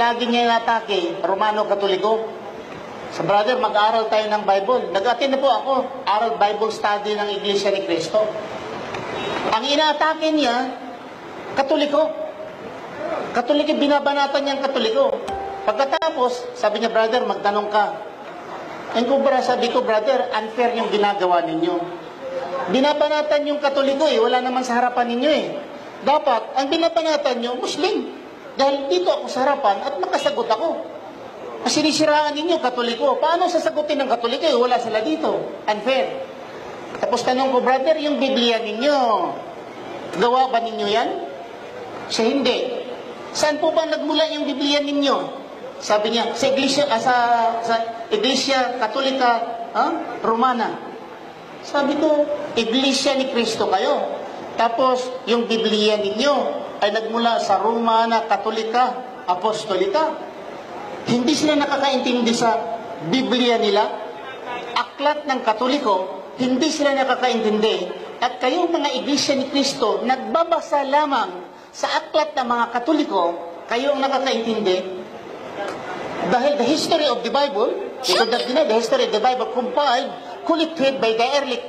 lagi niya inatake, Romano Katoliko. So brother, mag-aaral tayo ng Bible. Nag-attend na po ako, aral Bible study ng Iglesia ni Cristo. Ang inaatake niya, Katoliko. Katoliko, binabanatan niyang Katoliko. Pagkatapos, sabi niya, brother, magtanong ka. Sabi ko, brother, unfair yung ginagawa ninyo. Binabanatan yung Katoliko wala naman sa harapan ninyo Dapat, ang binabanatan nyo, Muslim. Dahil dito ako sa harapan at makasagot ako. Sinisiraan ninyo, Katoliko. Paano sasagutin ng Katoliko? Wala sila dito. Unfair. Tapos tanong ko, brother, yung Biblia ninyo, gawa ba ninyo yan? Siya hindi. Saan po ba nagmula yung Biblia ninyo? Sabi niya, sa Iglesia Katolika Romana. Sabi ko, Iglesia ni Cristo kayo. Tapos, yung Biblia ninyo ay nagmula sa Romana Katolika Apostolika. Hindi sila nakakaintindi sa Biblia nila. Aklat ng Katoliko, hindi sila nakakaintindi. At kayong mga Iglesia ni Cristo, nagbabasa lamang sa aklat ng mga Katoliko, kayo ang nakakaintindi. Dahil the history of the Bible, the history of the Bible compiled, collected by the early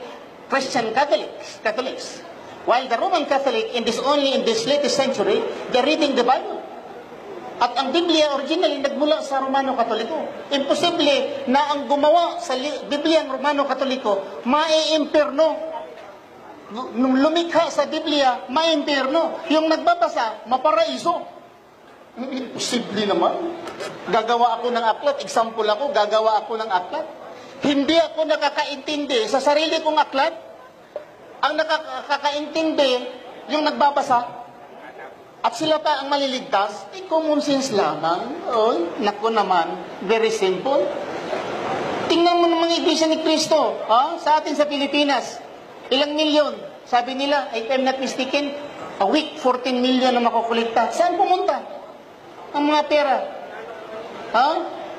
Christian Catholics. While the Roman Catholic, only in this latest century, they're reading the Bible. At ang Biblia originally nagmula sa Romano Katoliko. Imposible na ang gumawa sa Biblia ng Romano Katoliko, maiimpierno. Nung lumikha sa Biblia, maiimpierno. Yung nagbabasa, maparaiso. Imposible naman. Gagawa ako ng aklat. Example ako, gagawa ako ng aklat. Hindi ako nakakaintindi sa sarili kong aklat. Ang nakakaintindi, yung nagbabasa, at sila pa ang maliligtas, common sense lamang. Naku naman, very simple. Tingnan mo ng mga Iglesia ni Cristo, sa atin sa Pilipinas. Ilang milyon? Sabi nila, if I'm not mistaken, a week, 14 million na makukulikta. Saan pumunta ang mga pera?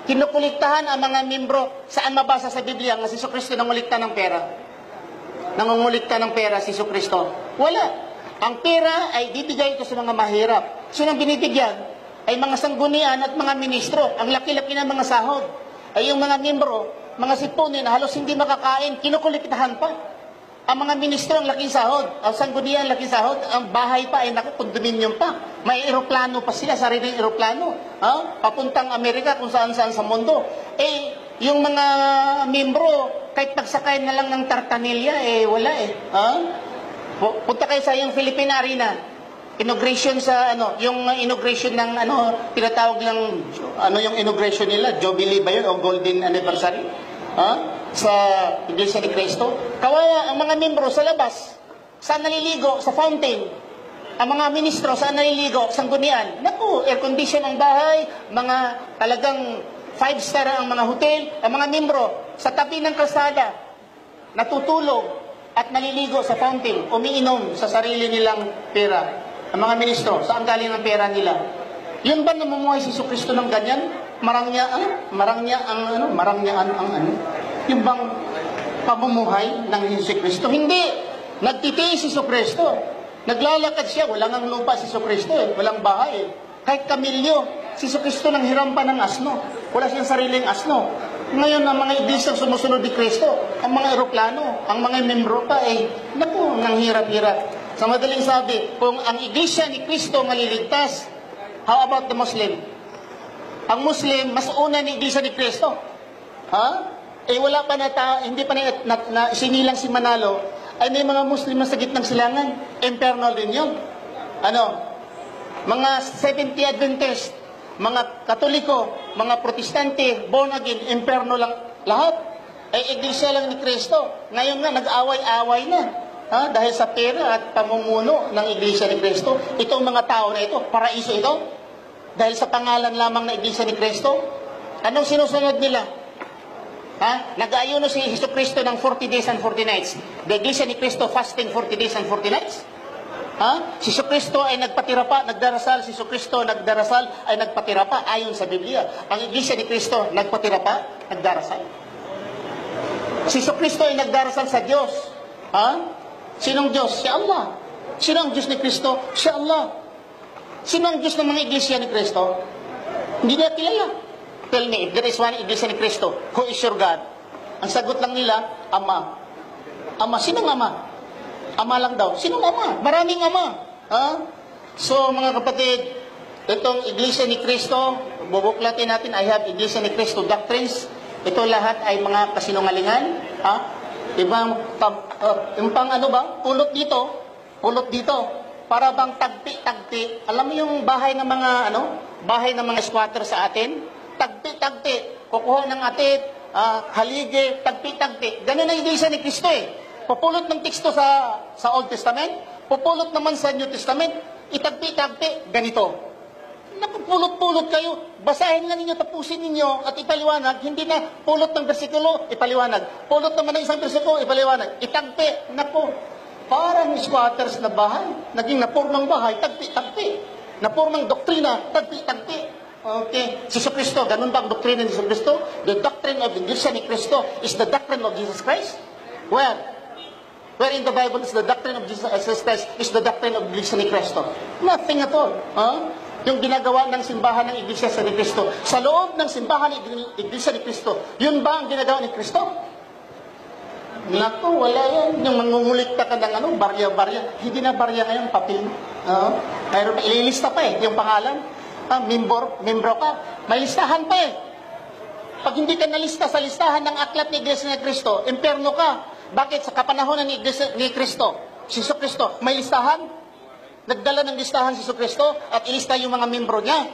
Kinukuliktahan ang mga membro. Saan mabasa sa Biblia nga si Jesucristo nangulikta ng pera? Nangungulikta ng pera si Jesucristo? Wala. Ang pera ay bibigay ito sa mga mahirap. Sino ang binibigyan? Ay mga sanggunian at mga ministro. Ang laki-laki ng mga sahod. Ay yung mga membro, mga sipunin na halos hindi makakain, kinukuliktahan pa. Ang mga ministro, ang laking sahod. Ang sanggunian, ang laking sahod. Ang bahay pa ay condominium pa. May eroplano pa sila, sariling eroplano. Papuntang Amerika, kung saan-saan sa mundo. Yung mga membro, kahit pagsakay na lang ng tartanilya, wala Punta kayo sa yung Philippine Arena. Inauguration sa yung inauguration ng tinatawag ng yung inauguration nila, Jubilee ba yun o Golden Anniversary? Sa Iglesia ni Cristo. Kawawa ang mga membro sa labas. Saan naliligo? Sa fountain. Ang mga ministro saan naliligo? Sanggunian. Naku, air condition ang bahay, mga talagang 5-star ang mga hotel, ang mga membro sa tabi ng kalsada natutulog at naliligo sa fountain, umiinom sa sarili nilang pera. Ang mga ministro, saan galing ang pera nila? Yun ba namumuhay si Jesucristo ng ganyan? Yung bang pamumuhay ng Jesucristo? Hindi. Nagtitiis si Jesucristo. Naglalakad siya, walang ang lupa si Jesucristo walang bahay Kahit kamilyo, si Jesucristo nang hiram pa ng asno. Wala siyang sariling asno. Ngayon, ang mga iglesia sumusunod ni Kristo, ang mga eroplano, ang mga membro pa, naku, nang hirap-hirap. Sa madaling sabi, kung ang iglesia ni Kristo maliligtas, how about the Muslim? Ang Muslim, mas una ni iglesia ni Kristo. Wala pa hindi pa na sinilang si Manalo, ay may mga Muslim na sa gitnang silangan. Impernal din yun. Mga 70 Adventist, mga Katoliko, mga Protestante, born again, imperno lang lahat. Iglesia lang ni Kristo. Ngayon nga, nag-away-away na. Dahil sa pera at pamumuno ng Iglesia ni Kristo. Itong mga tao na ito, paraiso ito. Dahil sa pangalan lamang ng Iglesia ni Kristo. Anong sinusunod nila? Nag-ayuno si Jesucristo ng 40 days and 40 nights. The Iglesia ni Kristo fasting 40 days and 40 nights. Si Jesucristo ay nagpatira pa, nagdarasal. Si Jesucristo nagdarasal ay nagpatira pa ayon sa Biblia. Ang Iglesia ni Kristo nagpatira pa, nagdarasal. Si Jesucristo ay nagdarasal sa Diyos. Sinong Diyos? Si Allah. Sino ang Diyos ni Kristo? Si Allah. Sino ang Diyos ng mga Iglesia ni Kristo? Hindi nila kilala. Tell me, if there is one Iglesia ni Cristo, who is your God? Ang sagot lang nila, Ama. Ama, sinong Ama? Ama lang daw. Sinong Ama? Maraming Ama. Ha? So, mga kapatid, itong Iglesia ni Cristo, bubuklatin natin, I have Iglesia ni Cristo doctrines. Ito lahat ay mga kasinungalingan. Ha? Yung pang ano ba? Pulot dito. Para bang tagpi-tagpi. Alam mo yung bahay ng mga, bahay ng mga squatter sa atin? Tagpi-tagpi. Kukuha ng atit, halige, tagpi-tagpi. Ganun ang Iglesia ni Cristo eh. Pupulot ng teksto sa Old Testament, pupulot naman sa New Testament, itagpi-tagpi, ganito. Nakapulot-pulot kayo. Basahin nga ninyo, tapusin ninyo at ipaliwanag. Hindi na pulot ng bersikulo, ipaliwanag. Pulot naman ng isang bersikulo, ipaliwanag. Itagpi. Naku, parang squatters na bahay. Naging napurmang bahay, tagpi-tagpi. Napurmang doktrina, tagpi-tagpi. Okay. Si Kristo, ganun ba ang doktrina ni Kristo? The doctrine of the Iglesia ni Cristo is the doctrine of Jesus Christ? Where in the Bible is the doctrine of Jesus Christ is the doctrine of the Iglesia ni Cristo? Nothing at all. Yung ginagawa ng simbahan ng Iglesia ni Cristo. Sa loob ng simbahan ng Iglesia ni Cristo, yun ba ang ginagawa ni Cristo? Naku, wala yan. Yung mangungulikta ka ng barya-barya. Hindi na barya ngayon, papel. Mayroon na ililista pa yung pangalan. Membro ka. May listahan pa Pag hindi ka nalista sa listahan ng aklat ni Iglesia ni Cristo, imperno ka. Bakit? Sa kapanahonan ni Iglesia ni Cristo, si Kristo, may listahan? Nagdala ng listahan si Kristo at ilista yung mga membro niya.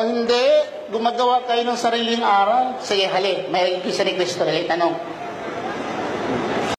Hindi. Gumagawa kayo ng sariling aral. Sige, hali. May Iglesia ni Cristo. Hali, tanong.